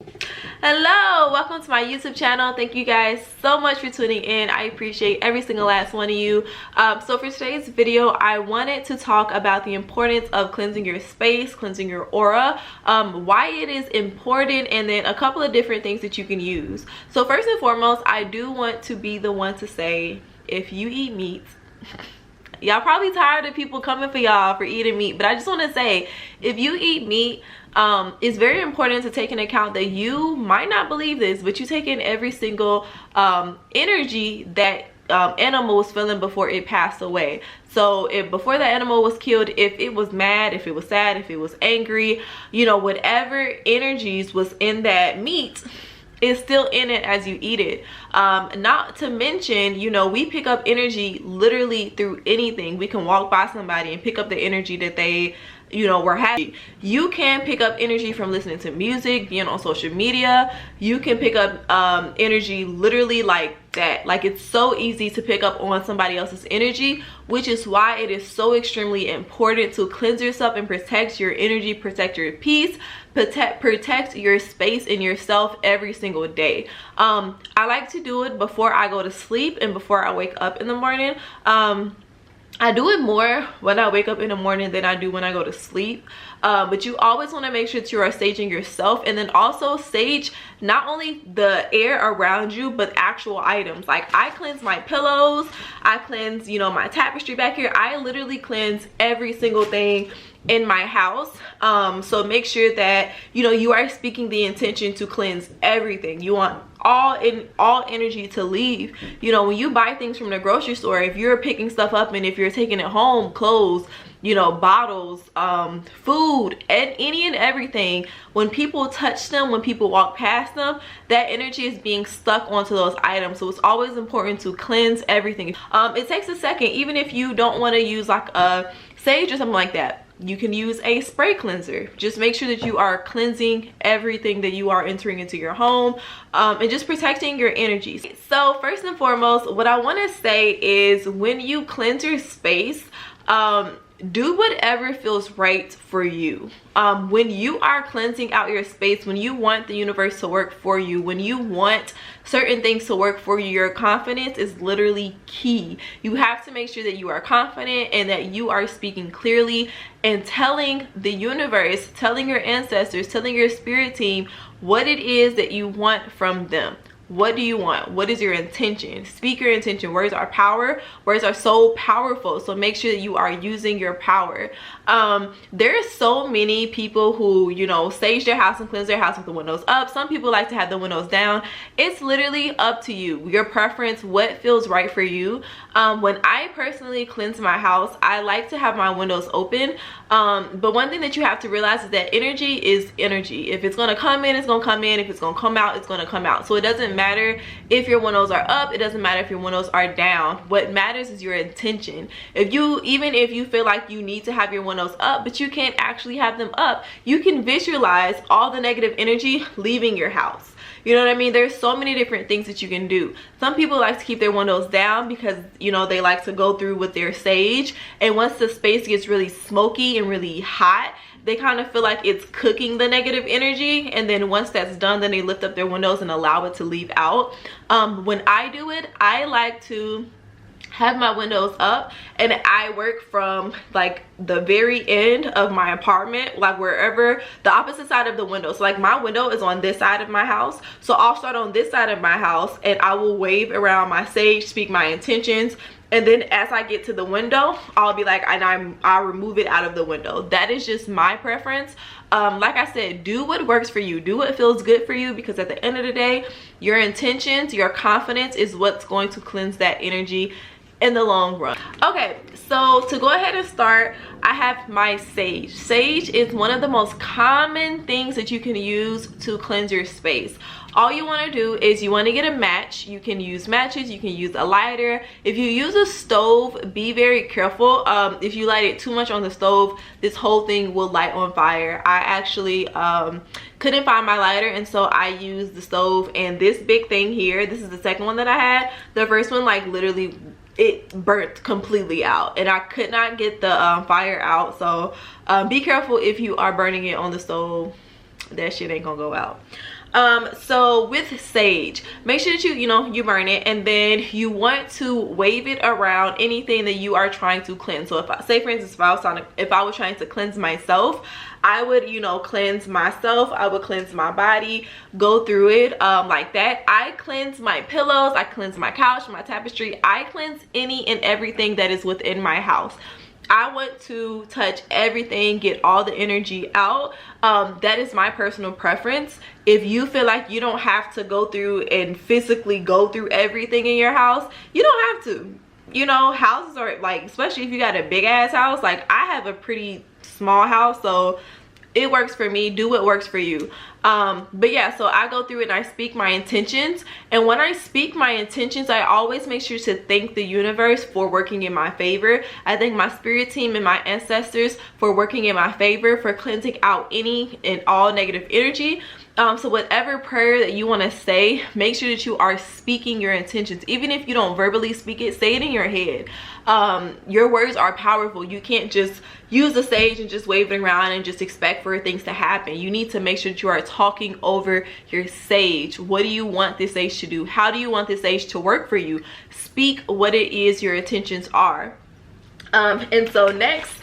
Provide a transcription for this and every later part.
Hello, welcome to my YouTube channel. Thank you guys so much for tuning in. I appreciate every single last one of you. So for today's video, I wanted to talk about the importance of cleansing your space, cleansing your aura, why it is important, and then a couple of different things that you can use. So first and foremost, I do want to be the one to say, if you eat meat, y'all probably tired of people coming for y'all for eating meat, but I just want to say, if you eat meat, it's very important to take into account that you might not believe this, but you take in every single energy that animal was feeling before it passed away. So if before the animal was killed, if it was mad, if it was sad, if it was angry, you know, whatever energies was in that meat is still in it as you eat it. Not to mention, you know, we pick up energy literally through anything. We can walk by somebody and pick up the energy that they, you know, were happy. You can pick up energy from listening to music, being on social media. You can pick up energy literally like that. Like, it's so easy to pick up on somebody else's energy, which is why it is so extremely important to cleanse yourself and protect your energy, protect your peace, protect your space and yourself every single day. I like to do it before I go to sleep and before I wake up in the morning. I do it more when I wake up in the morning than I do when I go to sleep. But you always want to make sure that you are saging yourself, and then also sage not only the air around you, but actual items. Like, I cleanse my pillows, I cleanse, you know, my tapestry back here. I literally cleanse every single thing in my house. So make sure that, you know, you are speaking the intention to cleanse everything. You want all energy to leave. You know, when you buy things from the grocery store, if you're picking stuff up and if you're taking it home, clothes, you know, bottles, food, and any and everything, when people touch them, when people walk past them, that energy is being stuck onto those items. So it's always important to cleanse everything. It takes a second, even if you don't want to use like a sage or something like that. You can use a spray cleanser. Just make sure that you are cleansing everything that you are entering into your home, and just protecting your energies. So first and foremost, what I want to say is, when you cleanse your space, do whatever feels right for you. When you are cleansing out your space, when you want the universe to work for you, when you want certain things to work for you, your confidence is literally key. You have to make sure that you are confident and that you are speaking clearly and telling the universe, telling your ancestors, telling your spirit team what it is that you want from them. What do you want? What is your intention? Speak your intention. Words are power. Words are so powerful. So make sure that you are using your power. There are so many people who, you know, sage their house and cleanse their house with the windows up. Some people like to have the windows down. It's literally up to you. Your preference, what feels right for you. When I personally cleanse my house, I like to have my windows open. But one thing that you have to realize is that energy is energy. If it's going to come in, it's going to come in. If it's going to come out, it's going to come out. So it doesn't matter if your windows are up, it doesn't matter if your windows are down. What matters is your intention. Even if you feel like you need to have your windows up, but you can't actually have them up, you can visualize all the negative energy leaving your house. You know what I mean? There's so many different things that you can do. Some people like to keep their windows down because, you know, they like to go through with their sage, and once the space gets really smoky and really hot, they kind of feel like it's cooking the negative energy, and then once that's done, then they lift up their windows and allow it to leave out. When I do it, I like to have my windows up, and I work from like the very end of my apartment, like wherever the opposite side of the window. So like, my window is on this side of my house, so I'll start on this side of my house and I will wave around my sage, speak my intentions, and then as I get to the window, I'll be like, and I'll remove it out of the window. That is just my preference. Like I said, do what works for you, do what feels good for you, because at the end of the day, your intentions, your confidence is what's going to cleanse that energy in the long run. Okay, so to go ahead and start, I have my sage. Sage is one of the most common things that you can use to cleanse your space. All you want to do is you want to get a match. You can use matches, you can use a lighter. If you use a stove, be very careful. If you light it too much on the stove, this whole thing will light on fire. I actually couldn't find my lighter, and so I used the stove, and this big thing here, this is the second one that I had. The first one, like, literally it burnt completely out, and I could not get the fire out. So be careful if you are burning it on the stove. That shit ain't gonna go out. So with sage, make sure that you burn it, and then you want to wave it around anything that you are trying to cleanse. So if I say, for instance, if I was trying to cleanse myself, I would cleanse myself, I would cleanse my body, go through it like that. I cleanse my pillows, I cleanse my couch, my tapestry, I cleanse any and everything that is within my house. I want to touch everything, get all the energy out. That is my personal preference. If you feel like you don't have to go through and physically go through everything in your house, you don't have to. Houses are like, especially if you got a big ass house, like I have a pretty small house, so it works for me. Do what works for you. But yeah, so I go through it and I speak my intentions, and when I speak my intentions, I always make sure to thank the universe for working in my favor. I thank my spirit team and my ancestors for working in my favor, for cleansing out any and all negative energy. So whatever prayer that you want to say, make sure that you are speaking your intentions. Even if you don't verbally speak it, say it in your head. Your words are powerful. You can't just use the sage and just wave it around and just expect for things to happen. You need to make sure that you are talking over your sage. What do you want this sage to do? How do you want this sage to work for you? Speak what it is your intentions are. And so next,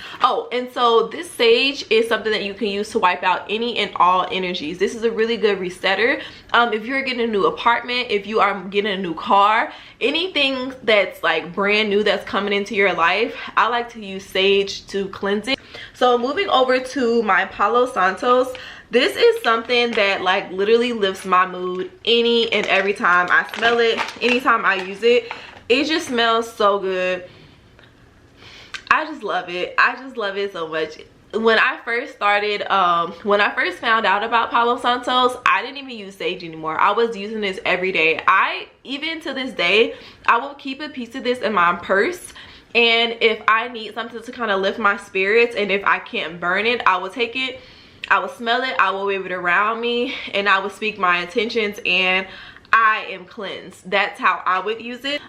and so this sage is something that you can use to wipe out any and all energies. This is a really good resetter. If you're getting a new apartment, if you are getting a new car, anything that's like brand new that's coming into your life, I like to use sage to cleanse it. So moving over to my Palo Santos, this is something that like literally lifts my mood any and every time I smell it, anytime I use it. It just smells so good. I just love it. I just love it so much. When I first started, when I first found out about Palo Santos, I didn't even use sage anymore. I was using this every day. Even to this day, I will keep a piece of this in my purse. And if I need something to kind of lift my spirits, and if I can't burn it, I will take it, I will smell it, I will wave it around me, and I will speak my intentions, and I am cleansed. That's how I would use it.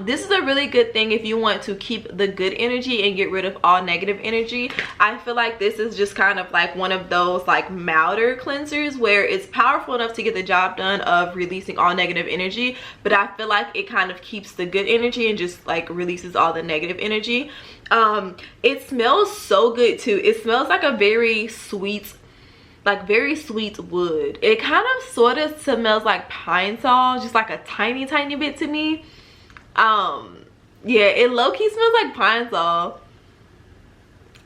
This is a really good thing if you want to keep the good energy and get rid of all negative energy. I feel like this is just kind of like one of those like milder cleansers where it's powerful enough to get the job done of releasing all negative energy, but I feel like it kind of keeps the good energy and just like releases all the negative energy. It smells so good too. It smells like a very sweet wood. It kind of sort of smells like pine sol, just like a tiny bit to me. Yeah, it low-key smells like pine sol.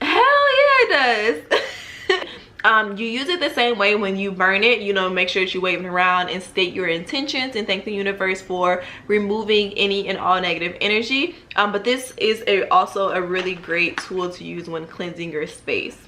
Hell yeah, it does. You use it the same way when you burn it. Make sure that you wave it around and state your intentions and thank the universe for removing any and all negative energy. But this is also a really great tool to use when cleansing your space.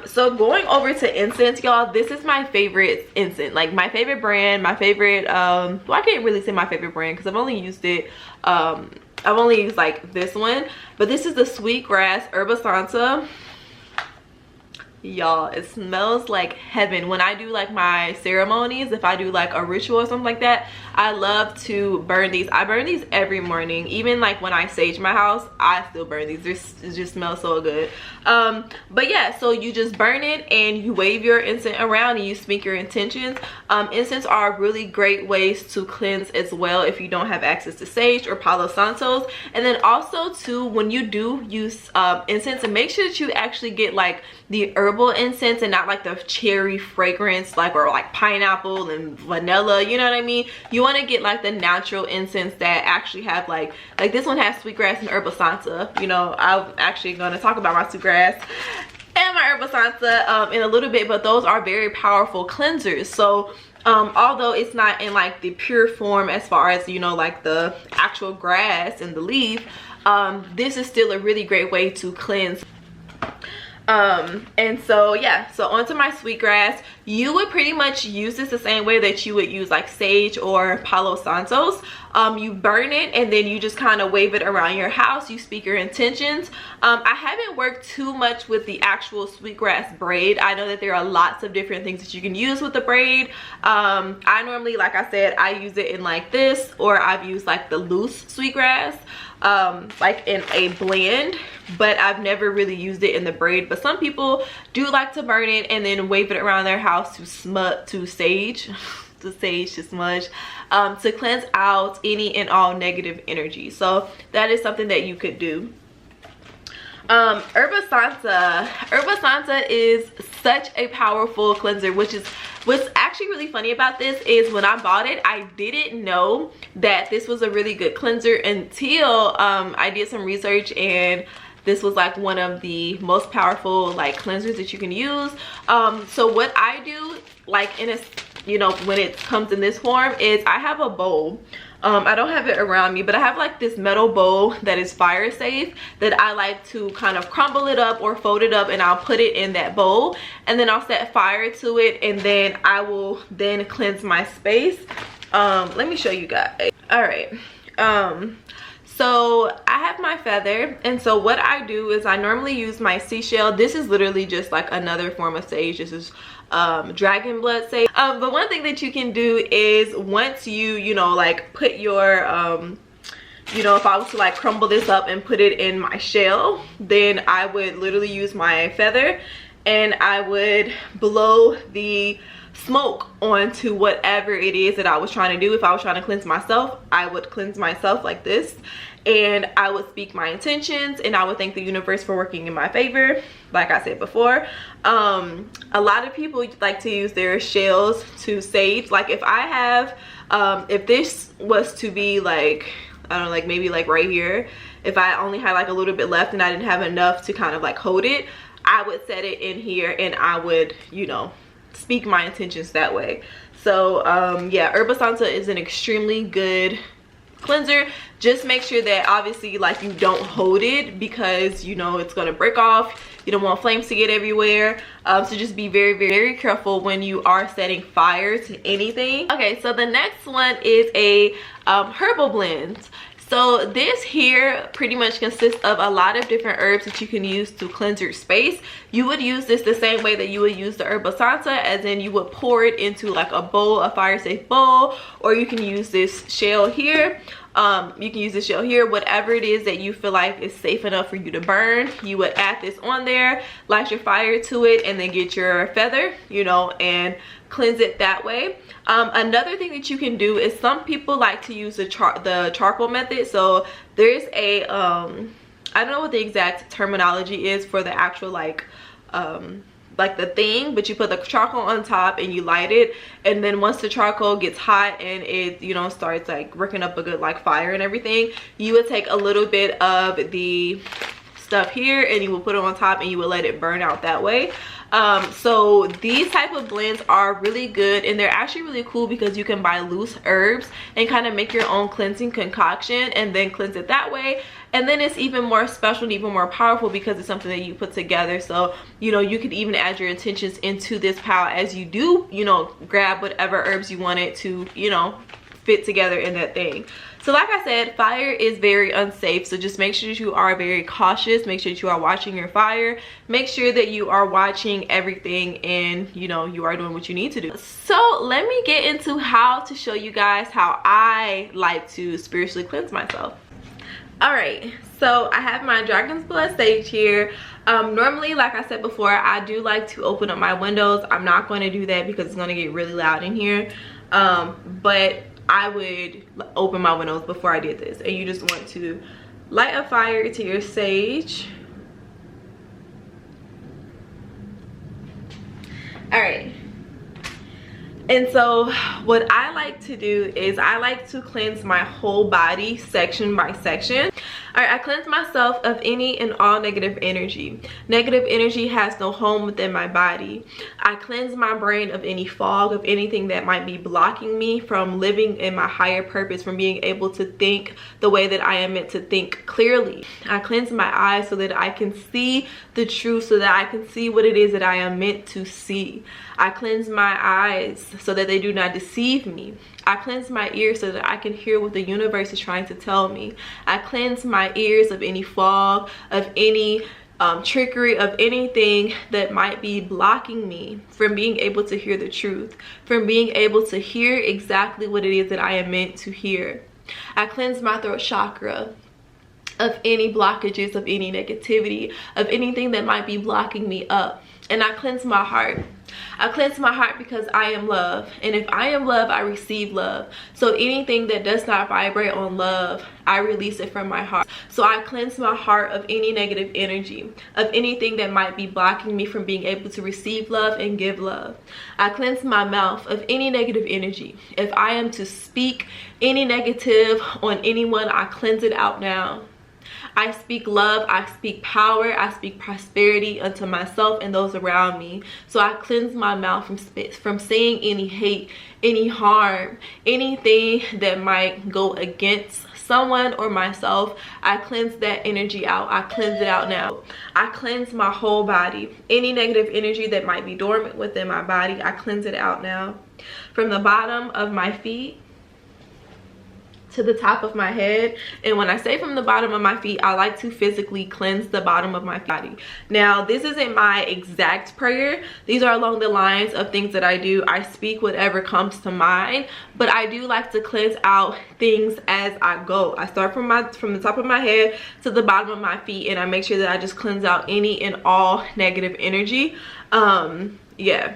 So going over to incense, y'all, this is my favorite incense, like my favorite brand, my favorite well, I can't really say my favorite brand because I've only used it, I've only used like this one, but this is the Sweetgrass Herba Santa. Y'all, it smells like heaven. When I do like my ceremonies, if I do like a ritual or something like that, I love to burn these. I burn these every morning. Even like when I sage my house, I still burn these. It just smells so good. But yeah, so you just burn it and you wave your incense around and you speak your intentions. Incense are really great ways to cleanse as well if you don't have access to sage or Palo Santos. And then also too, when you do use incense, and make sure that you actually get like the herbal incense and not like the cherry fragrance, like, or like pineapple and vanilla, you know what I mean? You want to get like the natural incense that actually have like this one has sweetgrass and herba santa. I'm actually going to talk about my sweetgrass and my herba santa in a little bit, but those are very powerful cleansers. So although it's not in like the pure form as far as like the actual grass and the leaf, this is still a really great way to cleanse. And so yeah, so onto my sweetgrass. You would pretty much use this the same way that you would use like sage or Palo Santos. You burn it and then you just kind of wave it around your house. You speak your intentions. I haven't worked too much with the actual sweetgrass braid. I know that there are lots of different things that you can use with the braid. I normally, like I said, I use it in like this, or I've used like the loose sweetgrass, like in a blend, but I've never really used it in the braid. But some people do like to burn it and then wave it around their house to sage to smudge, to cleanse out any and all negative energy. So that is something that you could do. Herba Santa is such a powerful cleanser, which is what's actually really funny about this is when I bought it, I didn't know that this was a really good cleanser until I did some research, and this was like one of the most powerful like cleansers that you can use. So what I do, like in a, you know, when it comes in this form, is I have a bowl. I don't have it around me, but I have like this metal bowl that is fire safe that I like to kind of crumble it up or fold it up, and I'll put it in that bowl, and then I'll set fire to it, and then I will then cleanse my space. Let me show you guys. All right. So I have my feather, and so what I do is I normally use my seashell. This is literally just like another form of sage. This is dragon blood sage. But one thing that you can do is once you know, like put your you know, if I was to like crumble this up and put it in my shell, then I would literally use my feather and I would blow the smoke onto whatever it is that I was trying to do. If I was trying to cleanse myself, I would cleanse myself like this, and I would speak my intentions, and I would thank the universe for working in my favor, like I said before. A lot of people like to use their shells to sage. Like if I have if this was to be like, I don't know, like maybe like right here, if I only had like a little bit left and I didn't have enough to kind of like hold it, I would set it in here and I would, you know, speak my intentions that way. So yeah, Herba Santa is an extremely good cleanser. Just make sure that obviously like you don't hold it, because you know it's going to break off. You don't want flames to get everywhere. So just be very, very careful when you are setting fire to anything. Okay, so the next one is a herbal blend. So this here pretty much consists of a lot of different herbs that you can use to cleanse your space. You would use this the same way that you would use the Herba Santa, as in you would pour it into like a bowl, a fire safe bowl, or you can use this shell here. You can use the shell here, whatever it is that you feel like is safe enough for you to burn. You would add this on there, light your fire to it, and then get your feather, you know, and cleanse it that way. Another thing that you can do is some people like to use the charcoal method. So there's a I don't know what the exact terminology is for the actual like the thing, but you put the charcoal on top and you light it, and then once the charcoal gets hot and it, you know, starts like working up a good like fire and everything, you would take a little bit of the stuff here and you will put it on top and you will let it burn out that way. So these type of blends are really good, and they're actually really cool because you can buy loose herbs and kind of make your own cleansing concoction and then cleanse it that way. And then it's even more special and even more powerful because it's something that you put together. So, you know, you could even add your intentions into this pile as you do, you know, grab whatever herbs you wanted to, you know, fit together in that thing. So like I said, fire is very unsafe, so just make sure that you are very cautious. Make sure that you are watching your fire. Make sure that you are watching everything, and you know, you are doing what you need to do. So let me get into how to show you guys how I like to spiritually cleanse myself. All right, so I have my dragon's blood sage here. Normally, like I said before, I do like to open up my windows. I'm not going to do that because it's going to get really loud in here, but I would open my windows before I did this. And you just want to light a fire to your sage. All right. And so what I like to do is I like to cleanse my whole body section by section. Alright, I cleanse myself of any and all negative energy. Negative energy has no home within my body. I cleanse my brain of any fog, of anything that might be blocking me from living in my higher purpose, from being able to think the way that I am meant to think clearly. I cleanse my eyes so that I can see the truth, so that I can see what it is that I am meant to see. I cleanse my eyes so that they do not deceive me. I cleanse my ears so that I can hear what the universe is trying to tell me. I cleanse my ears of any fog, of any trickery, of anything that might be blocking me from being able to hear the truth, from being able to hear exactly what it is that I am meant to hear. I cleanse my throat chakra of any blockages, of any negativity, of anything that might be blocking me up. And I cleanse my heart. I cleanse my heart because I am love, and if I am love, I receive love. So anything that does not vibrate on love, I release it from my heart. So I cleanse my heart of any negative energy, of anything that might be blocking me from being able to receive love and give love. I cleanse my mouth of any negative energy. If I am to speak any negative on anyone, I cleanse it out now. I speak love, I speak power, I speak prosperity unto myself and those around me. So I cleanse my mouth from saying any hate, any harm, anything that might go against someone or myself. I cleanse that energy out. I cleanse it out now. I cleanse my whole body. Any negative energy that might be dormant within my body, I cleanse it out now. From the bottom of my feet to the top of my head. And when I say from the bottom of my feet, I like to physically cleanse the bottom of my body. Now, this isn't my exact prayer. These are along the lines of things that I do. I speak whatever comes to mind, but I do like to cleanse out things as I go. I start from the top of my head to the bottom of my feet, and I make sure that I just cleanse out any and all negative energy. Yeah.